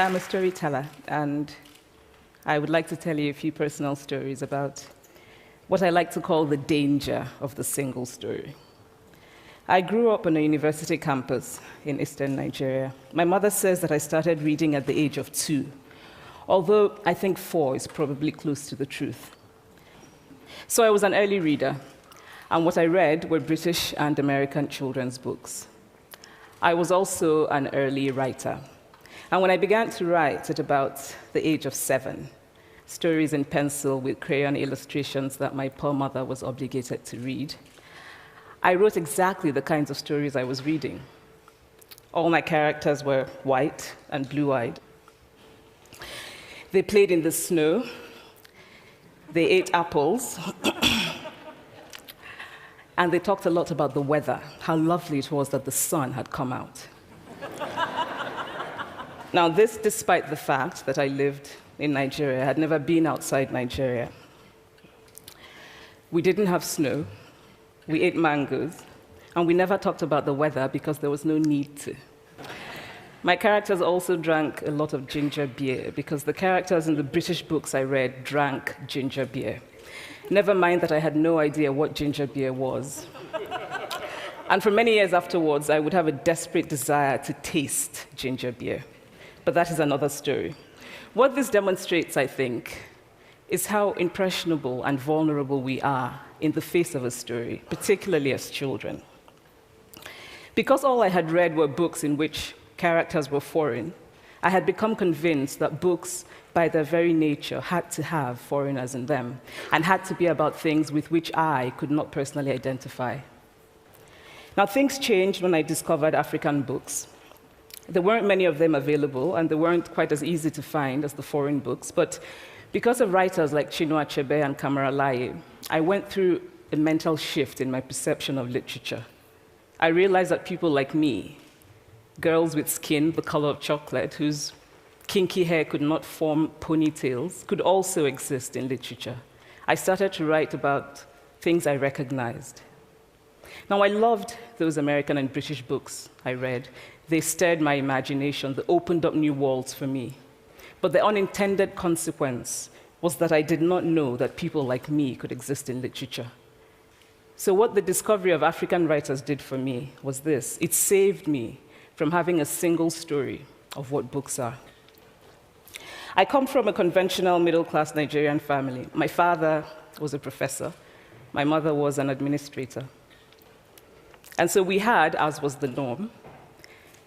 I'm a storyteller, and I would like to tell you a few personal stories about what I like to call the danger of the single story. I grew up on a university campus in eastern Nigeria. My mother says that I started reading at the age of 2, although I think 4 is probably close to the truth. So I was an early reader, and what I read were British and American children's books. I was also an early writer. And when I began to write at about the age of 7, stories in pencil with crayon illustrations that my poor mother was obligated to read, I wrote exactly the kinds of stories I was reading. All my characters were white and blue-eyed. They played in the snow. They ate apples. And they talked a lot about the weather, how lovely it was that the sun had come out. Now, this despite the fact that I lived in Nigeria. I had never been outside Nigeria. We didn't have snow. We ate mangoes. And we never talked about the weather because there was no need to. My characters also drank a lot of ginger beer because the characters in the British books I read drank ginger beer. Never mind that I had no idea what ginger beer was. And for many years afterwards, I would have a desperate desire to taste ginger beer. But that is another story. What this demonstrates, I think, is how impressionable and vulnerable we are in the face of a story, particularly as children. Because all I had read were books in which characters were foreign, I had become convinced that books, by their very nature, had to have foreigners in them and had to be about things with which I could not personally identify. Now, things changed when I discovered African books. There weren't many of them available, and they weren't quite as easy to find as the foreign books, but because of writers like Chinua Achebe and Kamara Laye, I went through a mental shift in my perception of literature. I realized that people like me, girls with skin the color of chocolate, whose kinky hair could not form ponytails, could also exist in literature. I started to write about things I recognized. Now, I loved those American and British books I read. They stirred my imagination. They opened up new worlds for me. But the unintended consequence was that I did not know that people like me could exist in literature. So what the discovery of African writers did for me was this. It saved me from having a single story of what books are. I come from a conventional middle-class Nigerian family. My father was a professor. My mother was an administrator. And so we had, as was the norm,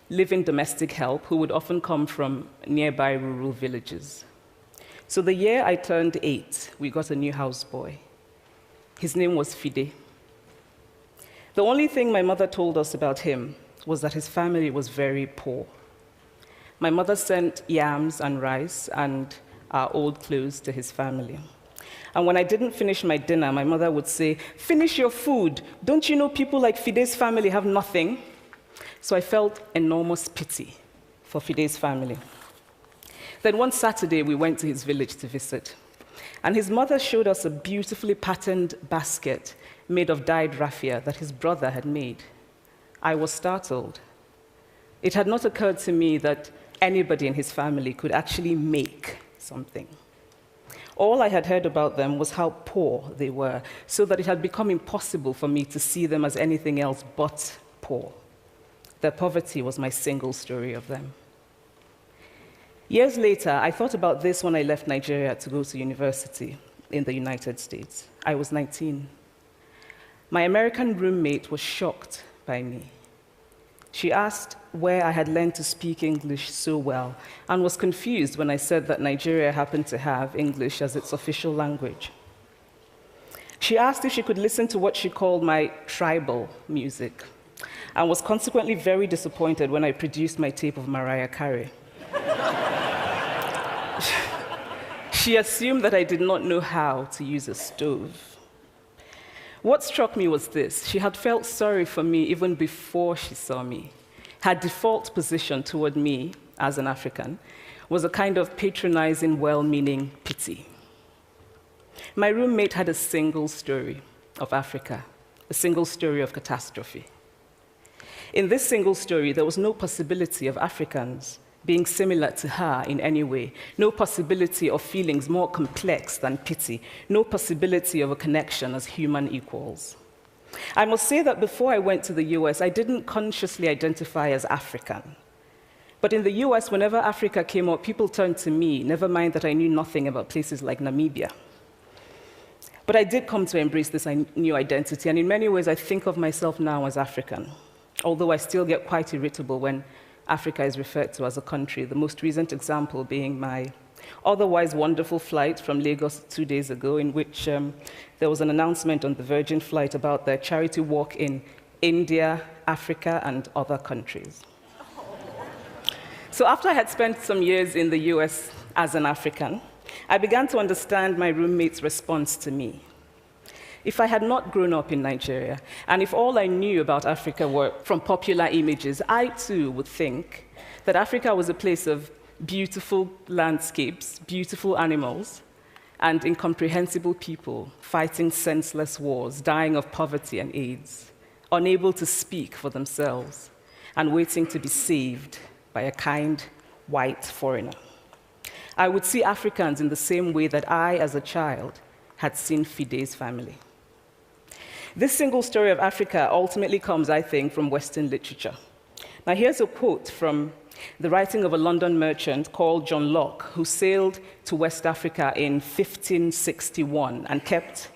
live-in domestic help who would often come from nearby rural villages. So the year I turned 8, we got a new houseboy. His name was Fide. The only thing my mother told us about him was that his family was very poor. My mother sent yams and rice and our old clothes to his family. And when I didn't finish my dinner, my mother would say, "Finish your food. Don't you know people like Fide's family have nothing?" So I felt enormous pity for Fide's family. Then one Saturday, we went to his village to visit. And his mother showed us a beautifully patterned basket made of dyed raffia that his brother had made. I was startled. It had not occurred to me that anybody in his family could actually make something. All I had heard about them was how poor they were, so that it had become impossible for me to see them as anything else but poor. Their poverty was my single story of them. Years later, I thought about this when I left Nigeria to go to university in the United States. I was 19. My American roommate was shocked by me. She asked where I had learned to speak English so well and was confused when I said that Nigeria happened to have English as its official language. She asked if she could listen to what she called my tribal music, and was consequently very disappointed when I produced my tape of Mariah Carey. She assumed that I did not know how to use a stove. What struck me was this. She had felt sorry for me even before she saw me. Her default position toward me, as an African, was a kind of patronizing, well-meaning pity. My roommate had a single story of Africa, a single story of catastrophe. In this single story, there was no possibility of Africans being similar to her in any way, no possibility of feelings more complex than pity, no possibility of a connection as human equals. I must say that before I went to the US, I didn't consciously identify as African. But in the US, whenever Africa came up, people turned to me, never mind that I knew nothing about places like Namibia. But I did come to embrace this new identity, and in many ways, I think of myself now as African, although I still get quite irritable when Africa is referred to as a country, the most recent example being my otherwise wonderful flight from Lagos 2 days ago, in which there was an announcement on the Virgin flight about their charity walk in India, Africa, and other countries. So after I had spent some years in the US as an African, I began to understand my roommate's response to me. If I had not grown up in Nigeria, and if all I knew about Africa were from popular images, I too would think that Africa was a place of beautiful landscapes, beautiful animals, and incomprehensible people fighting senseless wars, dying of poverty and AIDS, unable to speak for themselves, and waiting to be saved by a kind white foreigner. I would see Africans in the same way that I, as a child, had seen Fide's family. This single story of Africa ultimately comes, I think, from Western literature. Now, here's a quote from the writing of a London merchant called John Locke, who sailed to West Africa in 1561 and kept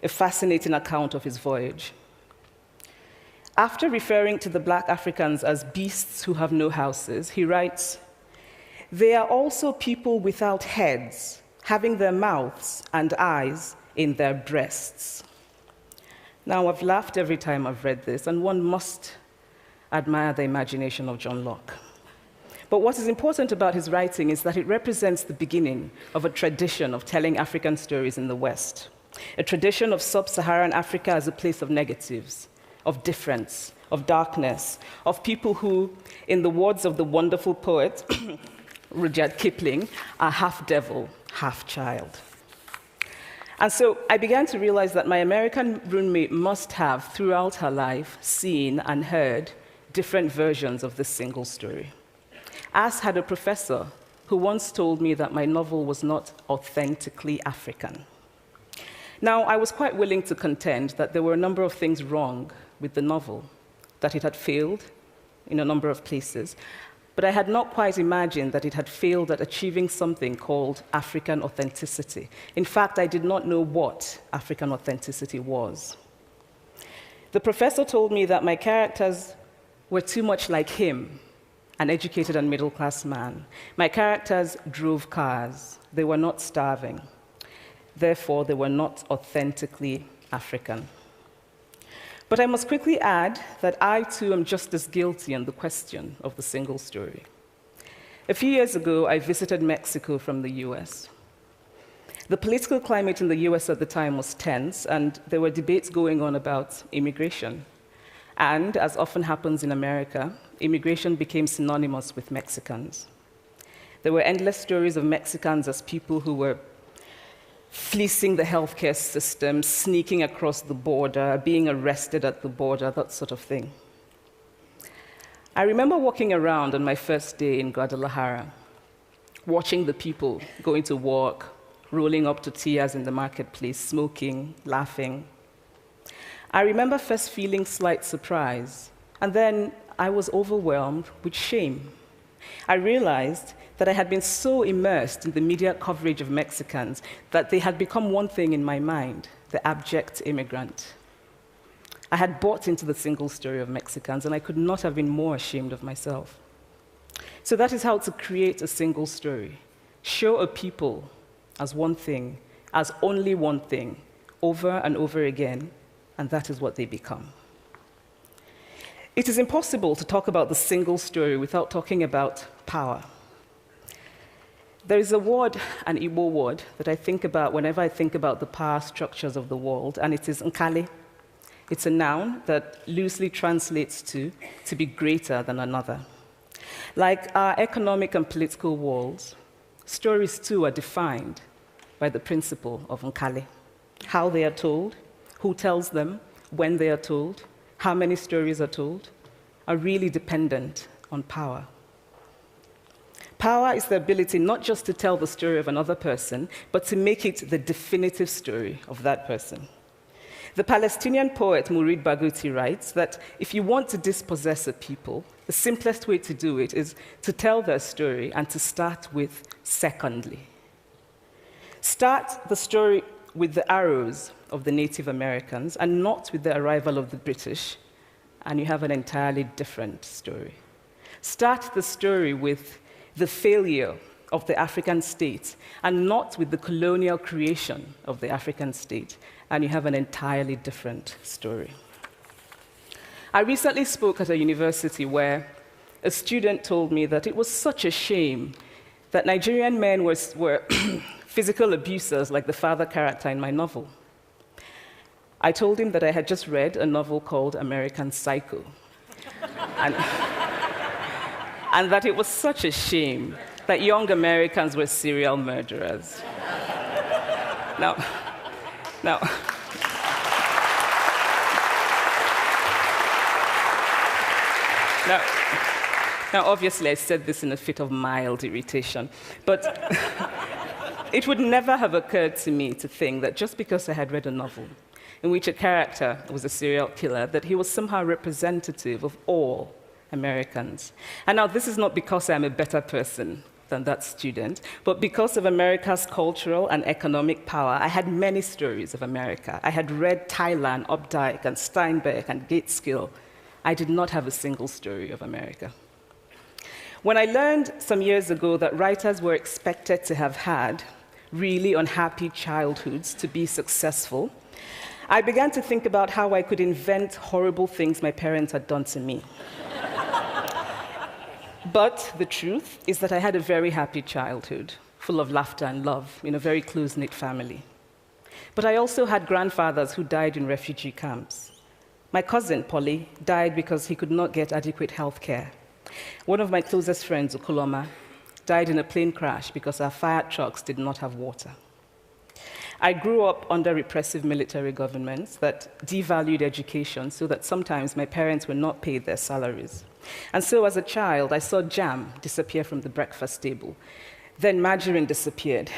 a fascinating account of his voyage. After referring to the black Africans as beasts who have no houses, he writes, "They are also people without heads, having their mouths and eyes in their breasts." Now, I've laughed every time I've read this, and one must admire the imagination of John Locke. But what is important about his writing is that it represents the beginning of a tradition of telling African stories in the West, a tradition of sub-Saharan Africa as a place of negatives, of difference, of darkness, of people who, in the words of the wonderful poet Rudyard Kipling, are half devil, half child. And so I began to realize that my American roommate must have, throughout her life, seen and heard different versions of this single story. As had a professor who once told me that my novel was not authentically African. Now, I was quite willing to contend that there were a number of things wrong with the novel, that it had failed in a number of places, but I had not quite imagined that it had failed at achieving something called African authenticity. In fact, I did not know what African authenticity was. The professor told me that my characters were too much like him, an educated and middle-class man. My characters drove cars. They were not starving. Therefore, they were not authentically African. But I must quickly add that I, too, am just as guilty on the question of the single story. A few years ago, I visited Mexico from the US. The political climate in the US at the time was tense, and there were debates going on about immigration. And, as often happens in America, immigration became synonymous with Mexicans. There were endless stories of Mexicans as people who were fleecing the healthcare system, sneaking across the border, being arrested at the border, that sort of thing. I remember walking around on my first day in Guadalajara, watching the people going to work, rolling up tortillas in the marketplace, smoking, laughing. I remember first feeling slight surprise, and then I was overwhelmed with shame. I realized that I had been so immersed in the media coverage of Mexicans that they had become one thing in my mind, the abject immigrant. I had bought into the single story of Mexicans, and I could not have been more ashamed of myself. So that is how to create a single story. Show a people as one thing, as only one thing, over and over again, and that is what they become. It is impossible to talk about the single story without talking about power. There is a word, an Igbo word, that I think about whenever I think about the power structures of the world, and it is nkali. It's a noun that loosely translates to be greater than another. Like our economic and political worlds, stories too are defined by the principle of nkali. How they are told, who tells them, when they are told, how many stories are told, are really dependent on power. Power is the ability not just to tell the story of another person, but to make it the definitive story of that person. The Palestinian poet Mourid Barghouti writes that if you want to dispossess a people, the simplest way to do it is to tell their story and to start with secondly. Start the story with the arrows of the Native Americans and not with the arrival of the British, and you have an entirely different story. Start the story with the failure of the African state and not with the colonial creation of the African state, and you have an entirely different story. I recently spoke at a university where a student told me that it was such a shame that Nigerian men were physical abusers like the father character in my novel. I told him that I had just read a novel called American Psycho, and that it was such a shame that young Americans were serial murderers. Now, obviously, I said this in a fit of mild irritation, but it would never have occurred to me to think that just because I had read a novel in which a character was a serial killer, that he was somehow representative of all Americans. And now, this is not because I'm a better person than that student, but because of America's cultural and economic power, I had many stories of America. I had read Tylan, Updike, and Steinbeck, and Gateskill. I did not have a single story of America. When I learned some years ago that writers were expected to have had really unhappy childhoods to be successful, I began to think about how I could invent horrible things my parents had done to me. But the truth is that I had a very happy childhood, full of laughter and love, in a very close-knit family. But I also had grandfathers who died in refugee camps. My cousin, Polly, died because he could not get adequate health care. One of my closest friends, Ukuloma, died in a plane crash because our fire trucks did not have water. I grew up under repressive military governments that devalued education so that sometimes my parents were not paid their salaries. And so as a child, I saw jam disappear from the breakfast table. Then margarine disappeared.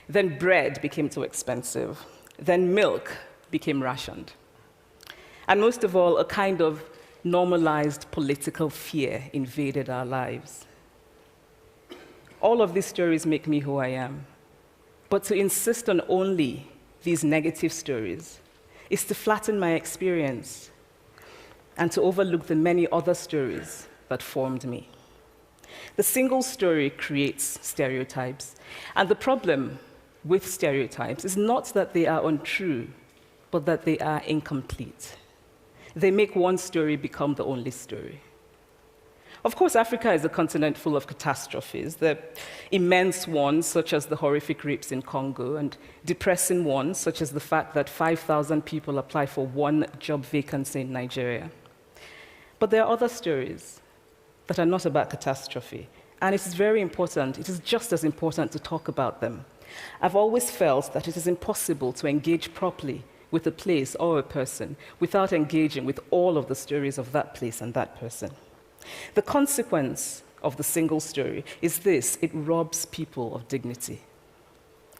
Then bread became too expensive. Then milk became rationed. And most of all, a kind of normalized political fear invaded our lives. All of these stories make me who I am. But to insist on only these negative stories is to flatten my experience and to overlook the many other stories that formed me. The single story creates stereotypes, and the problem with stereotypes is not that they are untrue, but that they are incomplete. They make one story become the only story. Of course, Africa is a continent full of catastrophes, the immense ones, such as the horrific rapes in Congo, and depressing ones, such as the fact that 5,000 people apply for one job vacancy in Nigeria. But there are other stories that are not about catastrophe, and it is very important, it is just as important to talk about them. I've always felt that it is impossible to engage properly with a place or a person without engaging with all of the stories of that place and that person. The consequence of the single story is this: it robs people of dignity.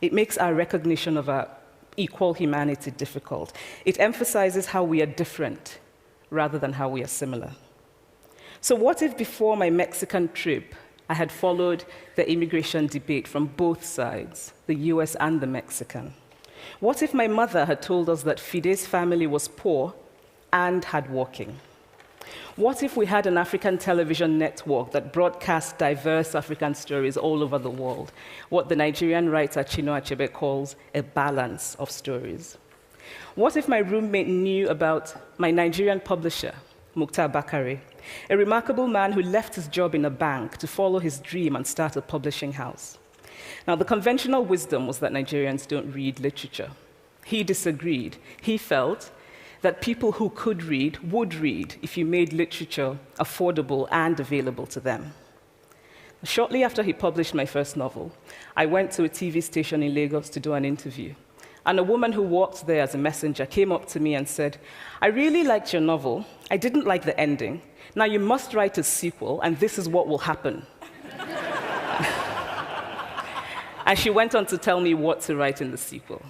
It makes our recognition of our equal humanity difficult. It emphasizes how we are different rather than how we are similar. So what if before my Mexican trip, I had followed the immigration debate from both sides, the US and the Mexican? What if my mother had told us that Fide's family was poor and hardworking? What if we had an African television network that broadcast diverse African stories all over the world, what the Nigerian writer Chinua Achebe calls a balance of stories? What if my roommate knew about my Nigerian publisher, Mukhtar Bakare, a remarkable man who left his job in a bank to follow his dream and start a publishing house? Now, the conventional wisdom was that Nigerians don't read literature. He disagreed. He felt that people who could read would read if you made literature affordable and available to them. Shortly after he published my first novel, I went to a TV station in Lagos to do an interview. And a woman who worked there as a messenger came up to me and said, "I really liked your novel. I didn't like the ending. Now you must write a sequel, and this is what will happen." And she went on to tell me what to write in the sequel.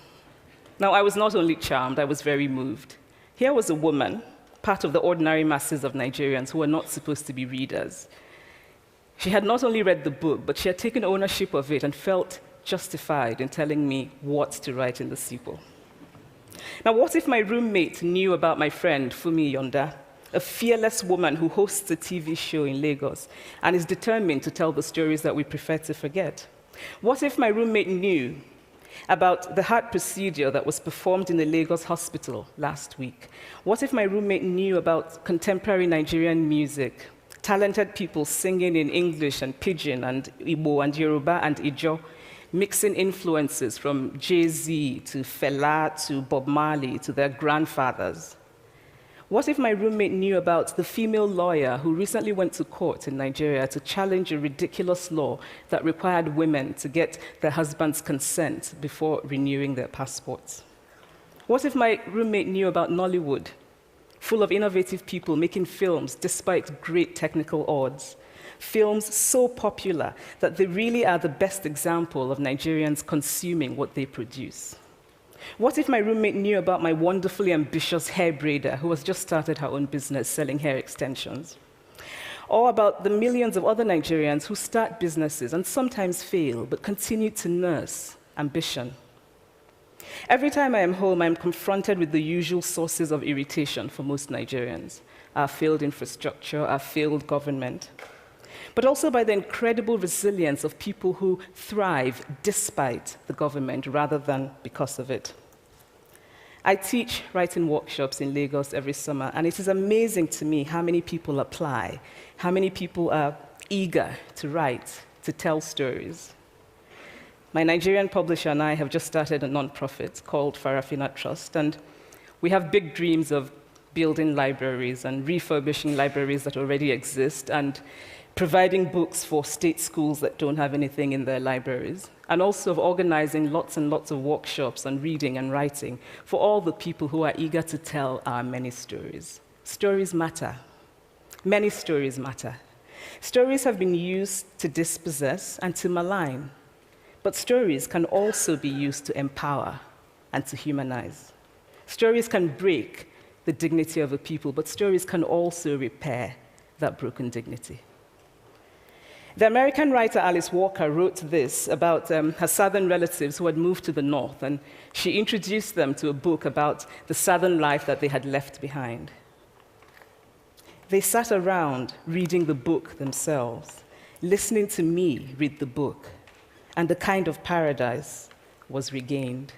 Now, I was not only charmed, I was very moved. Here was a woman, part of the ordinary masses of Nigerians who were not supposed to be readers. She had not only read the book, but she had taken ownership of it and felt justified in telling me what to write in the sequel. Now, what if my roommate knew about my friend, Fumi Yonda, a fearless woman who hosts a TV show in Lagos and is determined to tell the stories that we prefer to forget? What if my roommate knew about the heart procedure that was performed in a Lagos hospital last week? What if my roommate knew about contemporary Nigerian music, talented people singing in English and Pidgin and Igbo and Yoruba and Ijo, mixing influences from Jay-Z to Fela to Bob Marley to their grandfathers? What if my roommate knew about the female lawyer who recently went to court in Nigeria to challenge a ridiculous law that required women to get their husband's consent before renewing their passports? What if my roommate knew about Nollywood, full of innovative people making films despite great technical odds? Films so popular that they really are the best example of Nigerians consuming what they produce. What if my roommate knew about my wonderfully ambitious hair braider who has just started her own business selling hair extensions? Or about the millions of other Nigerians who start businesses and sometimes fail, but continue to nurse ambition? Every time I am home, I am confronted with the usual sources of irritation for most Nigerians: our failed infrastructure, our failed government, but also by the incredible resilience of people who thrive despite the government rather than because of it. I teach writing workshops in Lagos every summer, and it is amazing to me how many people apply, how many people are eager to write, to tell stories. My Nigerian publisher and I have just started a nonprofit called Farafina Trust, and we have big dreams of building libraries and refurbishing libraries that already exist and providing books for state schools that don't have anything in their libraries, and also of organizing lots and lots of workshops on reading and writing for all the people who are eager to tell our many stories. Stories matter. Many stories matter. Stories have been used to dispossess and to malign, but stories can also be used to empower and to humanize. Stories can break the dignity of a people, but stories can also repair that broken dignity. The American writer Alice Walker wrote this about her southern relatives who had moved to the north, and she introduced them to a book about the southern life that they had left behind. They sat around reading the book themselves, listening to me read the book, and a kind of paradise was regained.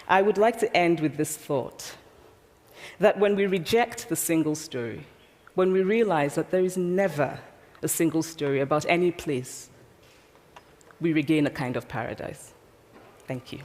I would like to end with this thought, that when we reject the single story, when we realize that there is never a single story about any place, we regain a kind of paradise. Thank you.